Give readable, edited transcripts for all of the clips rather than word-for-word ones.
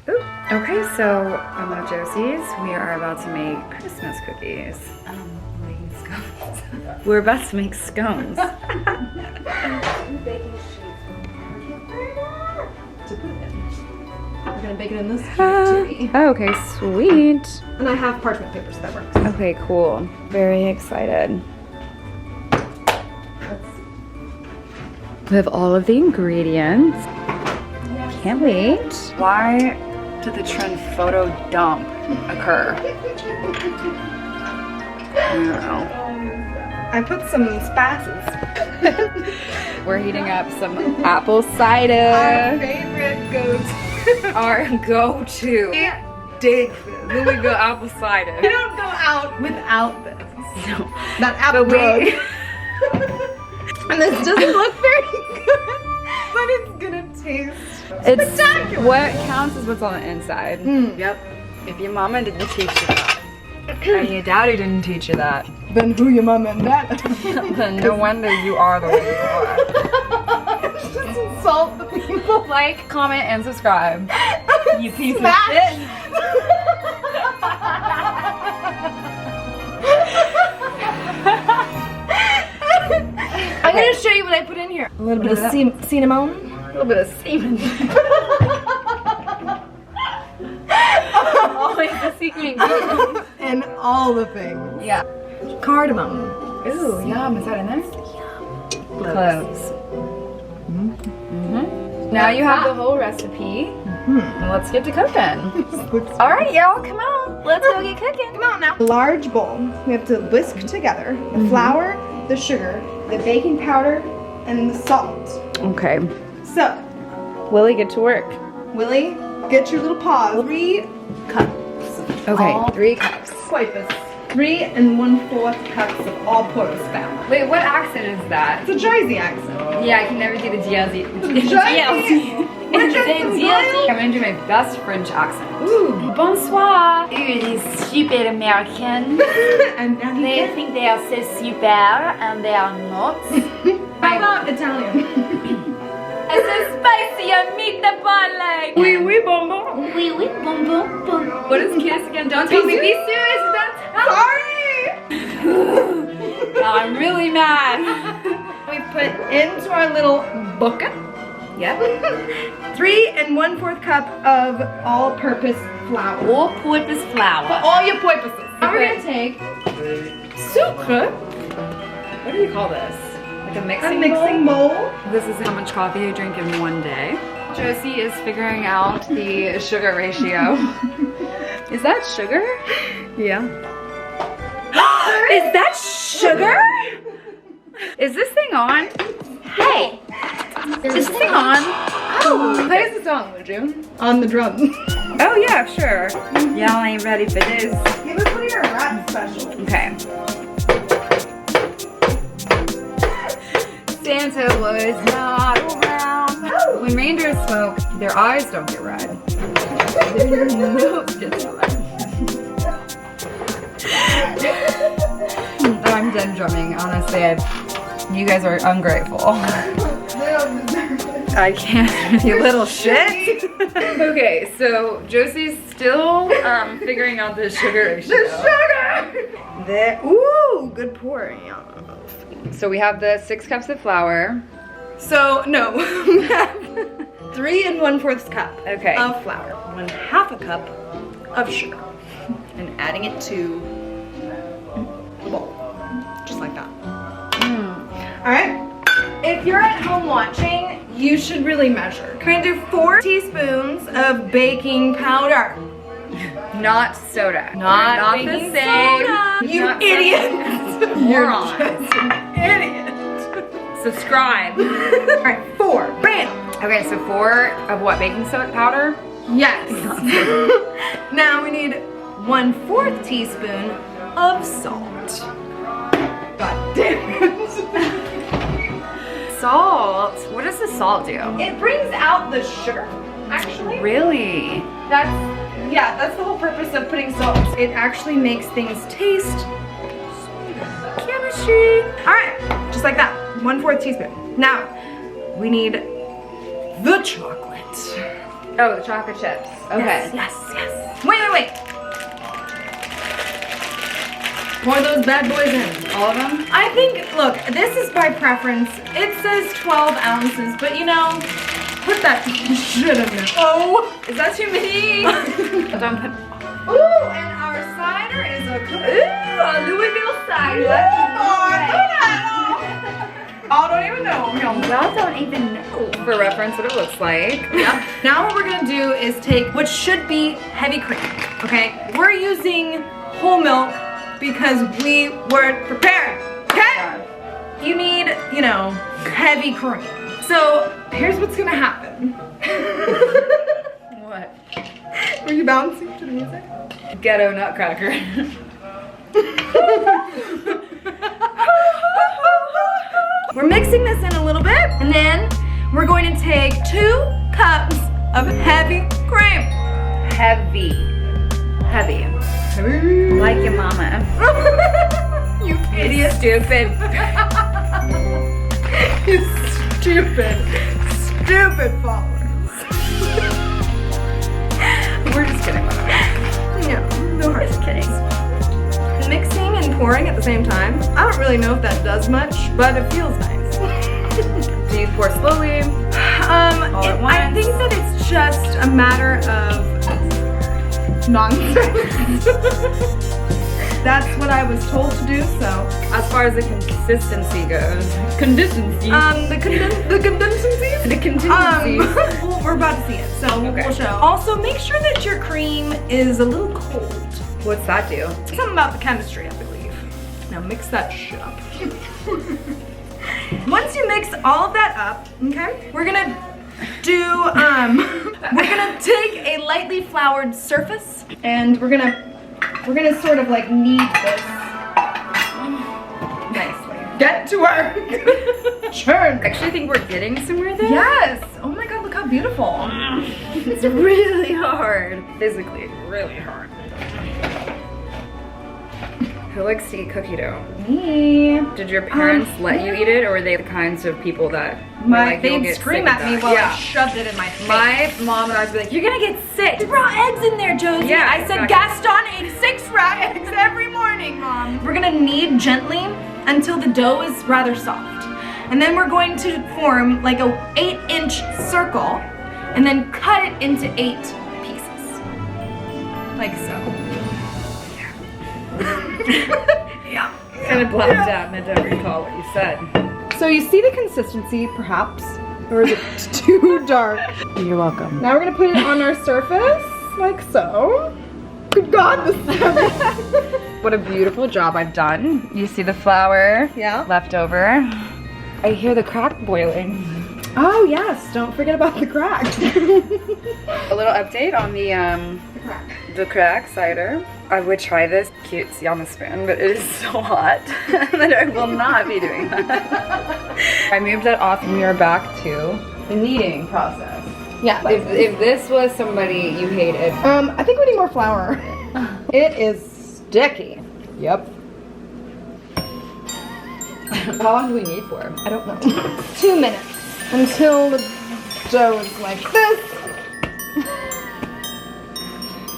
Ooh. Okay, so I'm at Josie's. We are about to make Christmas cookies. Making scones. We're about to make scones. Baking sheets. To put it in. We're gonna bake it in this tray. Okay, sweet. And I have parchment paper, so that works. Okay, cool. Very excited. We have all of the ingredients. Can't wait. Why did the trend photo dump occur? I don't know. I put some spices. We're heating up some apple cider. Our favorite go-to. Our go-to. Dig this. Then we go apple cider. You don't go out without this. No. That apple But bug. we- And this doesn't look very good, but it's gonna taste It's spectacular. what counts is what's on the inside. Yep. If your mama didn't teach you that, and your daddy didn't teach you that, Then who your mom and dad? then no wonder you are the way you are. Just insult the people. Like, comment, and subscribe. You piece Smash. of shit. I'm gonna show you what I put in here. A little bit of cinnamon. A little bit of semen. Always the secret ingredient. And all the things. Yeah. Cardamom. Ooh, yum. Is that in there? Cloves. Now you have the whole recipe. Let's get to cooking. All right, y'all, come on. Let's go get cooking. Come on now. Large bowl. We have to whisk together the flour, the sugar, the baking powder, and the salt. Okay. So, Willie, get to work. Willie, get your little paws. 3 cups. Okay, All 3 cups. Poipus. 3 1/4 cups of all-purpose flour. Wait, what accent is that? It's a Jersey accent. Yeah, I can never do the GLZ. Jersey. We're just GLZ. I'm gonna do my best French accent. Ooh, bonsoir. Ooh, these stupid Americans. And now They you think they are so super, and they are not. How about Italian? It's so spicy, I meet the like. Oui, oui, bonbon. Oui, oui, bon, bon, bon. What is kiss again? Don't take me. Be serious. That's Sorry! Now I'm really mad. We put into our little bucket Yep. 3 1/4 cup of all-purpose flour. All-purpose flour. All your porpoises. Now we're Okay. gonna take sucre, What do you call this? Like a a mixing mixing bowl? bowl. This is how much coffee you drink in one day. Josie is figuring out the sugar ratio. Is that sugar? Yeah. Is that sugar? Is this thing on? Hey! Is this thing on? Oh, play us a song, would you? On the drums. Oh yeah, sure. Y'all ain't ready for this. Give us one of your rap specials. Okay. Santa was not around. When reindeers smoke, their eyes don't get red. Their nose gets red. I'm done drumming, honestly. You guys are ungrateful. I can't, you little shit. Okay, so Josie's still figuring out the sugar ratio. The sugar! Ooh, good pouring. So we have the 6 cups of flour. So, no. We have 3 1/4 cup Okay. of flour. 1/2 cup of sugar. And adding it to a bowl. Just like that. Alright? If you're at home watching, you should really measure. Kind of 4 teaspoons of baking powder. Not soda. Not the baking same. soda. You Not idiot. Moron. You're just an idiot. Subscribe. Alright, 4. Bam! Okay, so 4 of what? Baking soda powder? Yes. Now we need 1/4 teaspoon of salt. God damn it. Salt. What does the salt do? It brings out the sugar. Actually, Really? that's the whole purpose of putting salt. It actually makes things taste sweeter. Chemistry. All right, just like that. 1/4 teaspoon. Now, we need the chocolate. Oh, the chocolate chips. Okay. Yes. Wait. Pour those bad boys in. All of them? I think, look, this is by preference. It says 12 ounces, but you know, put that shit in there. Oh, Is that too many? Don't put. ooh, and our cider is a Ooh, Louisville cider. I don't even know. Y'all don't even know. For reference, what it looks like. Yep. Now what we're gonna do is take what should be heavy cream, okay? We're using whole milk because we weren't prepared, okay? You need, you know, heavy cream. So here's what's gonna happen. What? Were you bouncing to the music? Ghetto nutcracker. We're mixing this in a little bit, and then we're going to take 2 cups of heavy cream. Heavy. Like your mama. You idiot. Stupid. You stupid followers. We're just kidding. Yeah, no hard Just kidding. Mixing and pouring at the same time. I don't really know if that does much, but it feels nice. Do you pour slowly? All at I once? think that it's just a matter of nonsense. That's what I was told to do, so. As far as the consistency goes. Consistency. The consistency? The contingency. Well, we're about to see it, so Okay. we'll show. Also, make sure that your cream is a little cold. What's that do? Something about the chemistry, I believe. Now mix that shit up. Once you mix all of that up, okay, we're gonna do, we're gonna take a lightly floured surface and we're gonna sort of like knead this nicely. Get to work. Churn. I actually think we're getting somewhere there. Yes. Oh my God, look how beautiful. It's really hard. Physically, really hard. Who likes to eat cookie dough? Me. Did your parents let you eat it, or were they the kinds of people that were like, you'll They'd get scream sick at of me that? while I Yeah. shoved it in my face. My mom and I would be like, you're gonna get sick. Raw eggs in there, Josie. Yeah, I said exactly. Gaston ate 6 raw eggs every morning, Mom. We're gonna knead gently until the dough is rather soft. And then we're going to form like a 8-inch circle and then cut it into 8 pieces. Like so. Yeah. Kind of blacked out and I don't recall what you said. So you see the consistency, perhaps? Or is it too dark? You're welcome. Now we're gonna put it on our surface, like so. Good God, this is heavy. What a beautiful job I've done. You see the flour Yeah. left over. I hear the crack boiling. Oh yes, don't forget about the crack. A little update on the crack cider. I would try this cutesy on the spoon, but it is so hot that I will not be doing that. I moved that off and we are back to the kneading process. Yeah. If this was somebody you hated, I think we need more flour. It is sticky. Yep. how long do we need for? I don't know. 2 minutes until the dough is like this.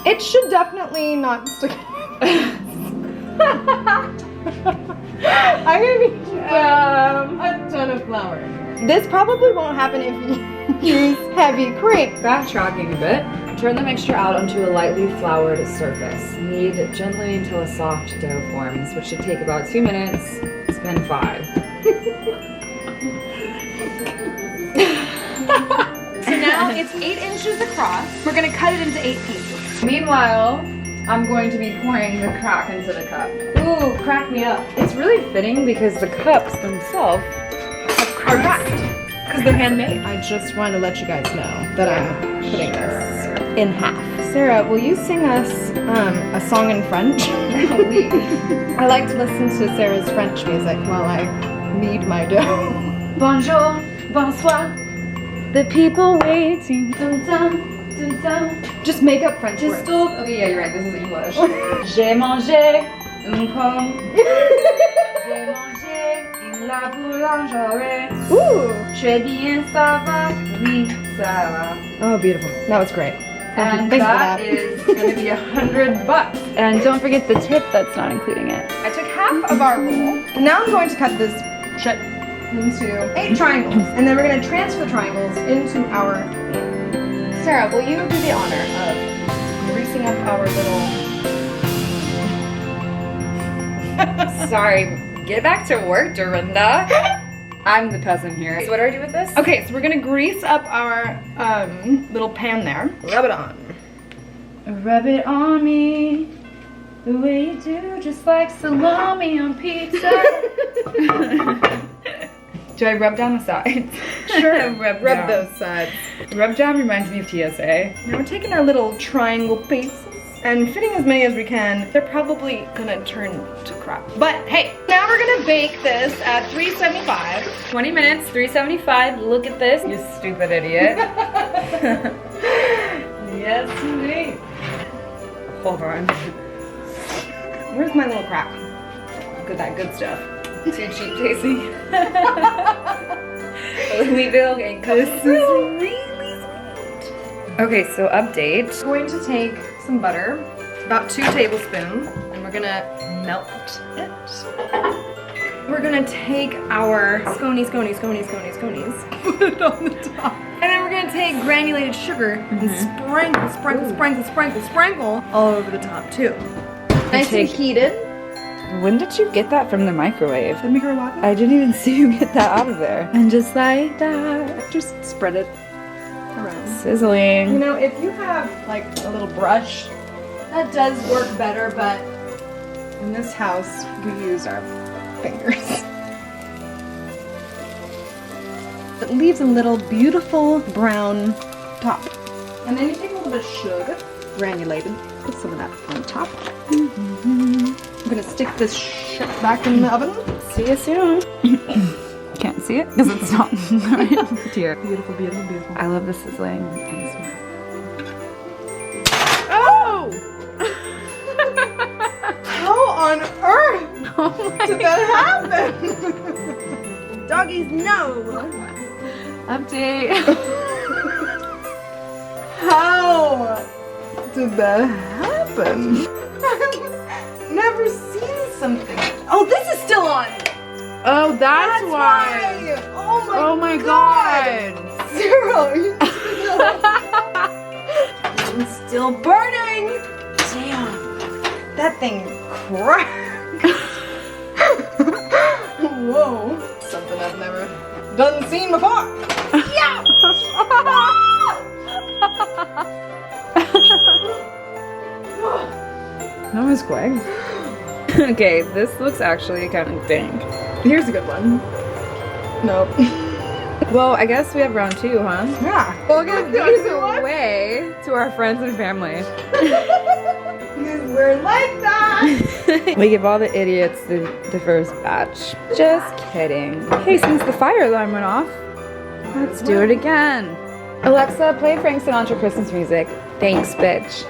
It should definitely not stick. I'm gonna be a ton of flour. This probably won't happen if you use heavy cream. Backtracking a bit, turn the mixture out onto a lightly floured surface. Knead gently until a soft dough forms, which should take about 2 minutes. Spin 5. So now it's 8 inches across. We're gonna cut it into 8 pieces. Meanwhile, I'm going to be pouring the crack into the cup. Ooh, crack me up. It's really fitting because the cups themselves have cracked. Because they're handmade. I just want to let you guys know that I'm putting this in half. Sarah, will you sing us a song in French? I like to listen to Sarah's French music while I knead my dough. Bonjour, bonsoir, the people waiting. Dun, dun, dun, dun. Just make up French Just words. stop. Okay, yeah, you're right. This is English. J'ai mangé une pomme. J'ai mangé une la boulangerie. Ooh. Très bien, ça va. Oui, pizza. Oh, beautiful. That was great. And Thanks for that is gonna be $100. And don't forget the tip that's not including it. I took half of our roll, and now I'm going to cut this shit into 8 triangles, and then we're going to transfer the triangles into our pan. Sarah, will you do the honor of greasing up our little... Sorry, get back to work, Dorinda. I'm the peasant here. So what do I do with this? Okay, so we're going to grease up our little pan there. Rub it on. Rub it on me the way you do, just like salami on pizza. Do I rub down the sides? Sure, rub rub those sides. Rub down reminds me of TSA. Now we're taking our little triangle pieces and fitting as many as we can. They're probably gonna turn to crap. But hey, now we're gonna bake this at 375. 20 minutes, 375. Look at this, you stupid idiot. Yes, indeed. Hold on. Where's my little crack? Look at that good stuff. Too cheap, Casey. Louisville and This is really sweet. Okay, so update. We're going to take some butter, about 2 tablespoons, and we're gonna melt it. We're gonna take our sconies, put it on the top. And then we're gonna take granulated sugar and sprinkle all over the top too. Nice and heated. When did you get that from the microwave? Let me go walk. I didn't even see you get that out of there. And just like that, Just spread it around. You sizzling. know, if you have like a little brush, that does work better, but in this house, we use our fingers. It leaves a little beautiful brown top. And then you take a little bit of sugar, granulated, put some of that on top. I'm gonna stick this shit back in the oven. See you soon. Can't see it because it's not right here. Beautiful, beautiful, beautiful. I love the sizzling. Oh! How on earth did that happen? Doggies, no! Update. How did that happen? I've never seen something. Oh, this is still on! Oh, that's why. Oh my god! Zero! It's still burning! Damn! That thing cracked! Whoa! Something I've never done seen before! Yeah! That was quick. Okay, this looks actually kind of dank. Here's a good one. Nope. Well, I guess we have round 2, huh? Yeah. We'll give these away to our friends and family. Because we're like that! We give all the idiots the first batch. Just kidding. Hey, since the fire alarm went off, let's do it again. Alexa, play Frank Sinatra Christmas music. Thanks, bitch.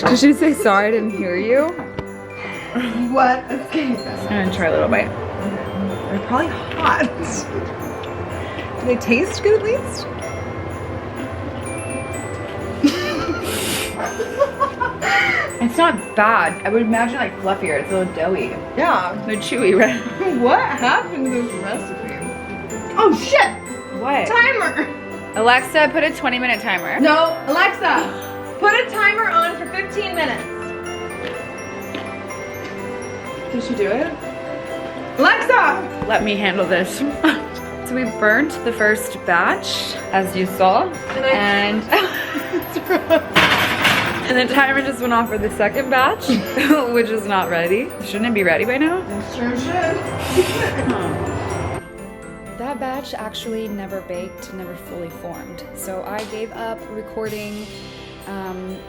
Did she say sorry I didn't hear you? What? Okay. I'm gonna try a little bite. They're probably hot. Do they taste good at least? It's not bad. I would imagine like fluffier. It's a little doughy. Yeah. They're chewy, right? What happened to this recipe? Oh shit! What? Timer! Alexa, put a 20-minute timer. No, Alexa, put a timer on for 15 minutes. Did she do it? Alexa! Let me handle this. So we burnt the first batch, as you saw, and and the timer just went off for the second batch, which is not ready. Shouldn't it be ready by now? Sure should. That batch actually never baked, never fully formed. So I gave up recording.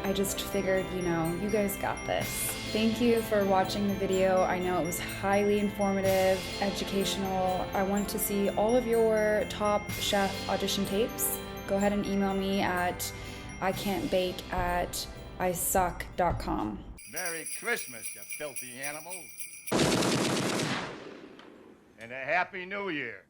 I just figured, you know, you guys got this. Thank you for watching the video. I know it was highly informative, educational. I want to see all of your Top Chef audition tapes. Go ahead and email me at ican'tbake@isuck.com. Merry Christmas, you filthy animal. And a Happy New Year.